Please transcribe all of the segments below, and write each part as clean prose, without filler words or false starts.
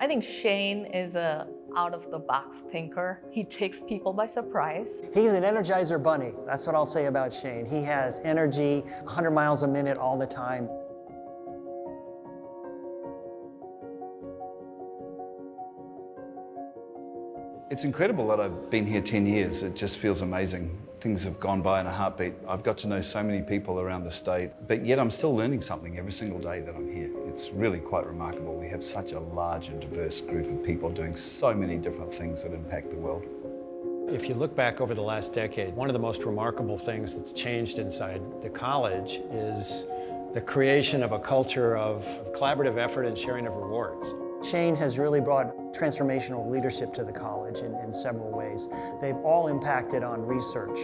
I think Shane is a out-of-the-box thinker. He takes people by surprise. He's an Energizer bunny. That's what I'll say about Shane. He has energy, 100 miles a minute all the time. It's incredible that I've been here 10 years. It just feels amazing. Things have gone by in a heartbeat. I've got to know so many people around the state, but yet I'm still learning something every single day that I'm here. It's really quite remarkable. We have such a large and diverse group of people doing so many different things that impact the world. If you look back over the last decade, one of the most remarkable things that's changed inside the college is the creation of a culture of collaborative effort and sharing of rewards. Shane has really brought transformational leadership to the college in several ways. They've all impacted on research.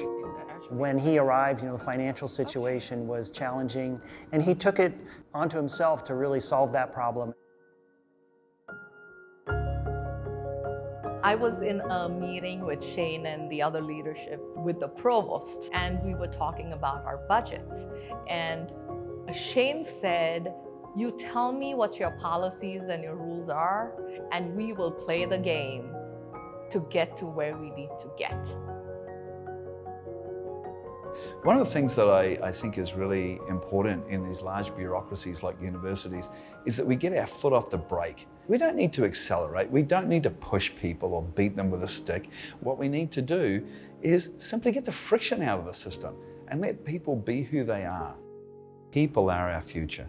When he arrived, the financial situation was challenging, and he took it onto himself to really solve that problem. I was in a meeting with Shane and the other leadership with the provost, and we were talking about our budgets. And Shane said, "You tell me what your policies and your rules are, and we will play the game to get to where we need to get." One of the things that I think is really important in these large bureaucracies like universities is that we get our foot off the brake. We don't need to accelerate. We don't need to push people or beat them with a stick. What we need to do is simply get the friction out of the system and let people be who they are. People are our future.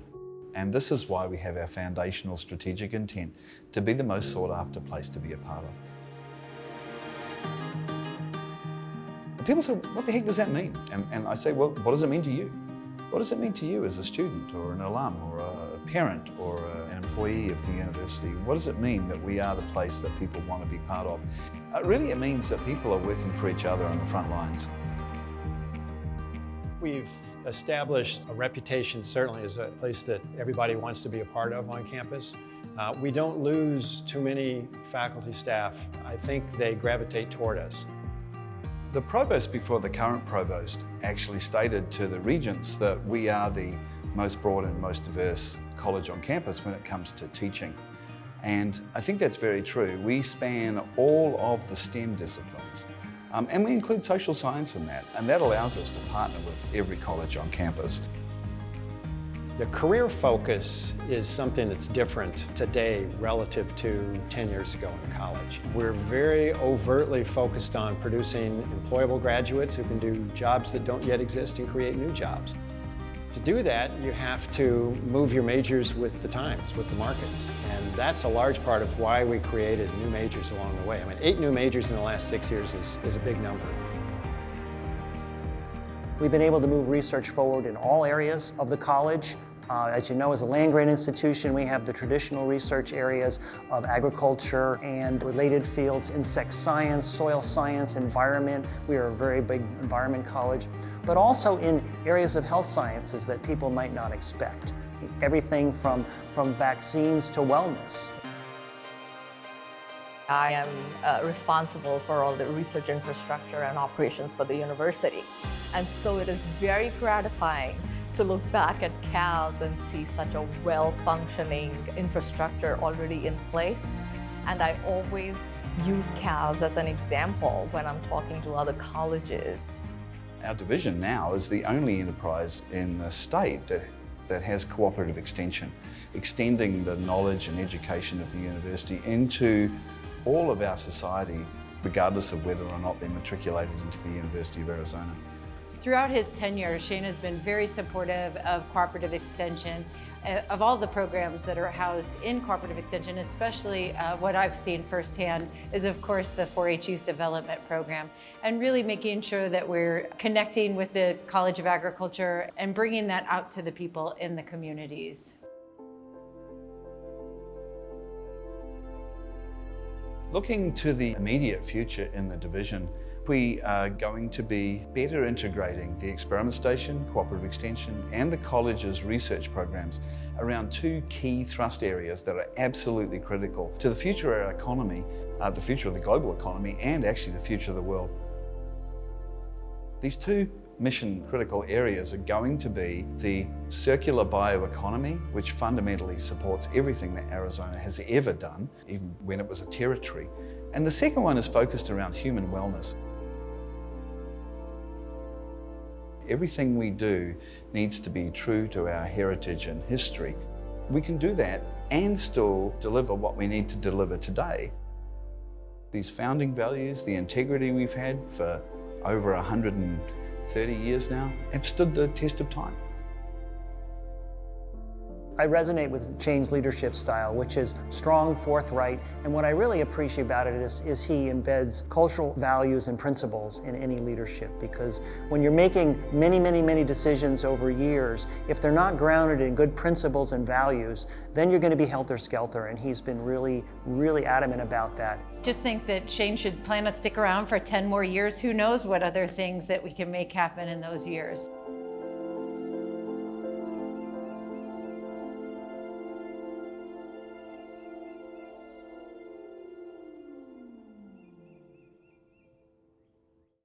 And this is why we have our foundational strategic intent to be the most sought after place to be a part of. And people say, what the heck does that mean? And I say, well, what does it mean to you? What does it mean to you as a student or an alum or a parent or an employee of the university? What does it mean that we are the place that people want to be part of? Really, it means that people are working for each other on the front lines. We've established a reputation, certainly, as a place that everybody wants to be a part of on campus. We don't lose too many faculty staff. I think they gravitate toward us. The provost before the current provost actually stated to the regents that we are the most broad and most diverse college on campus when it comes to teaching. And I think that's very true. We span all of the STEM disciplines. And we include social science in that, and that allows us to partner with every college on campus. The career focus is something that's different today relative to 10 years ago in college. We're very overtly focused on producing employable graduates who can do jobs that don't yet exist and create new jobs. To do that, you have to move your majors with the times, with the markets. And that's a large part of why we created new majors along the way. I mean, 8 new majors in the last 6 years is a big number. We've been able to move research forward in all areas of the college. As you know, as a land-grant institution, we have the traditional research areas of agriculture and related fields, insect science, soil science, environment. We are a very big environment college, but also in areas of health sciences that people might not expect. Everything from vaccines to wellness. I am responsible for all the research infrastructure and operations for the university. And so it is very gratifying to look back at CALS and see such a well-functioning infrastructure already in place. And I always use CALS as an example when I'm talking to other colleges. Our division now is the only enterprise in the state that has cooperative extension, extending the knowledge and education of the university into all of our society, regardless of whether or not they're matriculated into the University of Arizona. Throughout his tenure, Shane has been very supportive of cooperative extension, of all the programs that are housed in cooperative extension, especially what I've seen firsthand is, of course, the 4-H Youth Development Program, and really making sure that we're connecting with the College of Agriculture and bringing that out to the people in the communities. Looking to the immediate future in the division, we are going to be better integrating the experiment station, cooperative extension, and the college's research programs around 2 key thrust areas that are absolutely critical to the future of our economy, the future of the global economy, and actually the future of the world. These 2 mission critical areas are going to be the circular bioeconomy, which fundamentally supports everything that Arizona has ever done, even when it was a territory. And the second one is focused around human wellness. Everything we do needs to be true to our heritage and history. We can do that and still deliver what we need to deliver today. These founding values, the integrity we've had for over 130 years now, have stood the test of time. I resonate with Shane's leadership style, which is strong, forthright, and what I really appreciate about it is he embeds cultural values and principles in any leadership, because when you're making many decisions over years, if they're not grounded in good principles and values, then you're going to be helter-skelter, and he's been really adamant about that. Just think that Shane should plan to stick around for 10 more years. Who knows what other things that we can make happen in those years.